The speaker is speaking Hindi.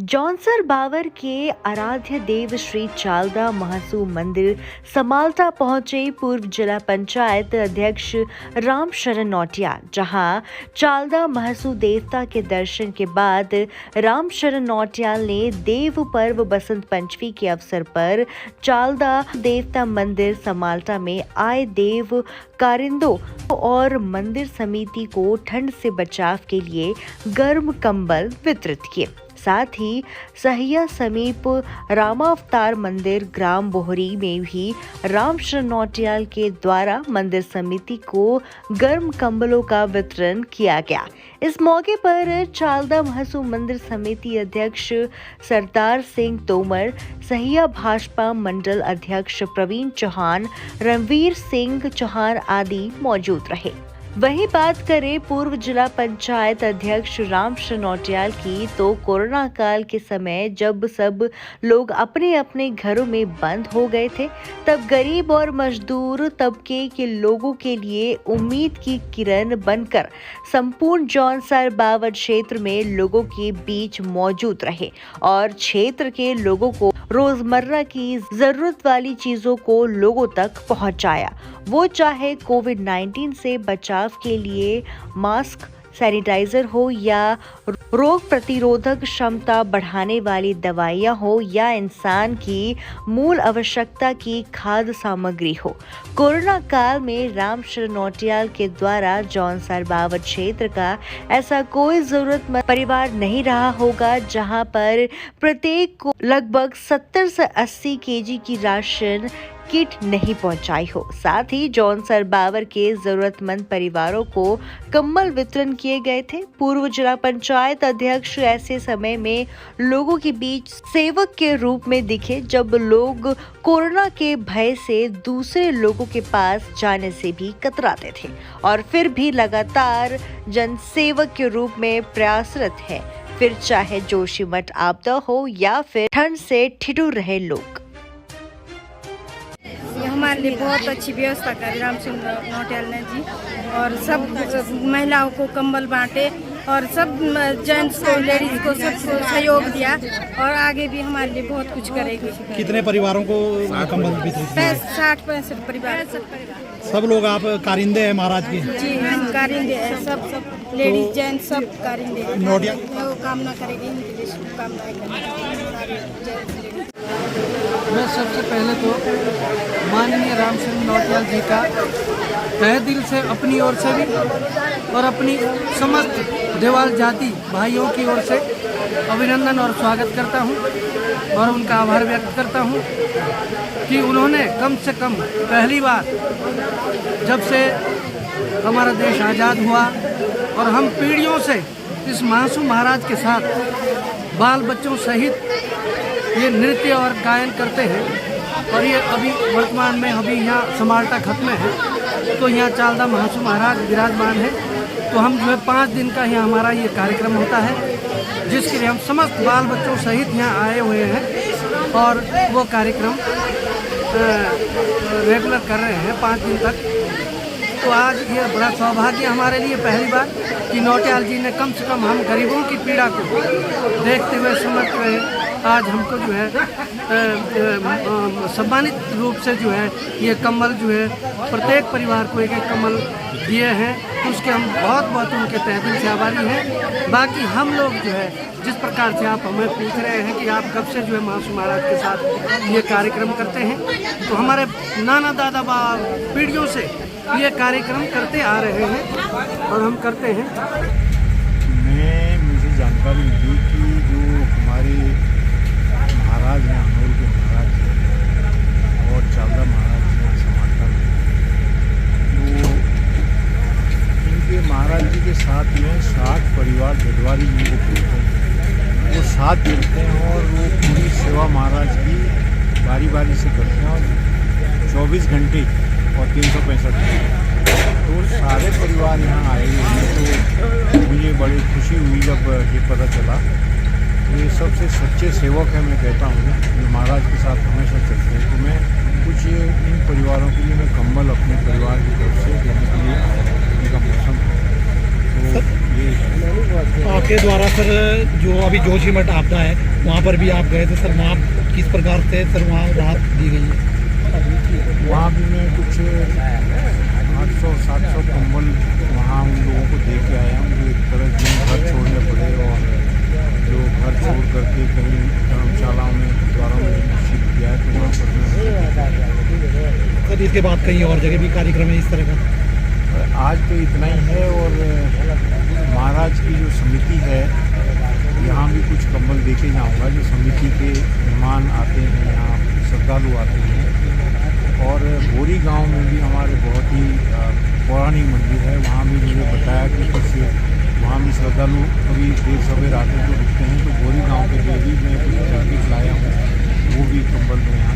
जौनसर बावर के आराध्य देव श्री चालदा महासू मंदिर समालता पहुंचे पूर्व जिला पंचायत अध्यक्ष राम शरण नौटियाल, जहां चालदा महासू देवता के दर्शन के बाद राम शरण नौटियाल ने देव पर्व बसंत पंचमी के अवसर पर चालदा देवता मंदिर समालता में आए देव कारिंदों और मंदिर समिति को ठंड से बचाव के लिए गर्म कंबल वितरित किए। साथ ही सहिया समीप रामावतार मंदिर ग्राम बोहरी में भी राम शरण नौटियाल के द्वारा मंदिर समिति को गर्म कंबलों का वितरण किया गया। इस मौके पर चालदा महासू मंदिर समिति अध्यक्ष सरदार सिंह तोमर, सहिया भाजपा मंडल अध्यक्ष प्रवीण चौहान, रणवीर सिंह चौहान आदि मौजूद रहे। वही बात करें पूर्व जिला पंचायत अध्यक्ष राम शरण नौटियाल की, तो कोरोना काल के समय जब सब लोग अपने अपने घरों में बंद हो गए थे, तब गरीब और मजदूर तबके के लोगों के लिए उम्मीद की किरण बनकर संपूर्ण जौनसर बावर क्षेत्र में लोगों के बीच मौजूद रहे और क्षेत्र के लोगों को रोजमर्रा की जरूरत वाली चीजों को लोगों तक पहुंचाया। वो चाहे कोविड-19 से बचाव के लिए मास्क, सैनिटाइजर हो या रोग प्रतिरोधक क्षमता बढ़ाने वाली दवाइयां हो या इंसान की मूल आवश्यकता की खाद्य सामग्री हो। कोरोना काल में राम शरण नौटियाल के द्वारा जौनसर बावर क्षेत्र का ऐसा कोई जरूरतमंद परिवार नहीं रहा होगा जहां पर प्रत्येक को लगभग 70 से 80 केजी की राशन किट नहीं पहुंचाई हो। साथ ही जौनसर बावर के जरूरतमंद परिवारों को कंबल वितरण किए गए थे। पूर्व जिला पंचायत अध्यक्ष ऐसे समय में लोगों के बीच सेवक के रूप में दिखे जब लोग कोरोना के भय से दूसरे लोगों के पास जाने से भी कतराते थे और फिर भी लगातार जनसेवक के रूप में प्रयासरत है, फिर चाहे जोशीमठ आपदा हो या फिर ठंड से ठिठुर रहे लोग। हमारे लिए बहुत अच्छी व्यवस्था करी राम शरण नौटियाल ने जी, और सब महिलाओं को कंबल बांटे और सब जेंट्स को, लेडीज को सबको सहयोग दिया और आगे भी हमारे लिए बहुत कुछ करेगी। कितने परिवारों को कंबल वितरित किए? 60-65 परिवार। सब लोग आप कारिंदे हैं महाराज के? जी हम कारिंदे हैं, सब लेडीज जेंट्स सब कारिंदे हैं। नौटियाल वो कामना करेगी, इनके लिए शुभकामनाएं करेंगे। मैं सबसे पहले तो माननीय राम शरण नौटियाल जी का तहे दिल से अपनी ओर से भी और अपनी समस्त देवाल जाति भाइयों की ओर से अभिनंदन और स्वागत करता हूं और उनका आभार व्यक्त करता हूं कि उन्होंने कम से कम पहली बार जब से हमारा देश आज़ाद हुआ और हम पीढ़ियों से इस महासू महाराज के साथ बाल बच्चों सहित ये नृत्य और गायन करते हैं और ये अभी वर्तमान में अभी यहाँ समालता खत्म है तो यहाँ चालदा महासू महाराज विराजमान है। तो हम जो है 5 दिन का यहाँ हमारा ये कार्यक्रम होता है जिसके लिए हम समस्त बाल बच्चों सहित यहाँ आए हुए हैं और वो कार्यक्रम रेगुलर कर रहे हैं 5 दिन तक। तो आज ये बड़ा सौभाग्य हमारे लिए पहली बार कि नौटियाल जी ने कम से कम हम गरीबों की पीड़ा को देखते हुए समझते हुए आज हमको जो है सम्मानित रूप से जो है ये कम्बल जो है प्रत्येक परिवार को एक कम्बल दिए हैं, तो उसके हम बहुत बहुत उनके तहे दिल से आभारी हैं। बाकी हम लोग जो है जिस प्रकार से आप हमें पूछ रहे हैं कि आप कब से जो है महासू महाराज के साथ ये कार्यक्रम करते हैं, तो हमारे नाना दादा पीढ़ियों से ये कार्यक्रम करते आ रहे हैं और हम करते हैं। मुझे जानकारी मिली कि जो हमारे महाराज हैं, अनूर के महाराज हैं और चालदा महाराज हैं समालता में, तो इनके महाराज जी के साथ में 60 परिवार जदवारी जिनको बोलते हैं, वो साथ जुड़ते हैं और वो पूरी सेवा महाराज की बारी बारी से करते हैं और 24 घंटे और 365 दिन। तो सारे परिवार यहाँ आए हुए हैं, तो मुझे बड़ी खुशी हुई जब ये पता चला। ये सबसे सच्चे सेवक हैं, मैं कहता हूँ, जो महाराज के साथ हमेशा चलते हैं। तो मैं कुछ इन परिवारों के लिए मैं कंबल अपने परिवार की तरफ से देने के लिए आया हूँ। उनका मौसम है, तो ये आपके द्वारा सर जो अभी जोशीमठ आपदा है वहाँ पर भी आप गए थे सर, वहाँ किस प्रकार से सर वहाँ राहत दी गई है? वहाँ भी मैं कुछ 800-700 कंबल वहाँ उन लोगों को दे के आया हूँ जो एक तरह जिन घर छोड़ने पड़े और जो घर छोड़ करके कहीं धर्मशालाओं में द्वारों में शिफ्ट किया है तो वहाँ पर मैं सर इसके बाद कहीं और जगह भी कार्यक्रम है इस तरह का? आज तो इतना ही है। और महाराज की जो समिति है यहाँ भी कुछ कंबल दे के जाऊँगा। जो समिति के मेहमान आते हैं यहाँ, श्रद्धालु आते हैं। और बोरी गांव में भी हमारे बहुत ही पौराणिक मंदिर है, वहाँ भी मुझे बताया कि कुछ वहाँ भी श्रद्धालु कभी देर सवेर आते हैं तो रुकते हैं। तो बोरी गांव के लिए भी मैं कुछ ब्लैंकेट लाया हूँ, वो भी कंबल में यहाँ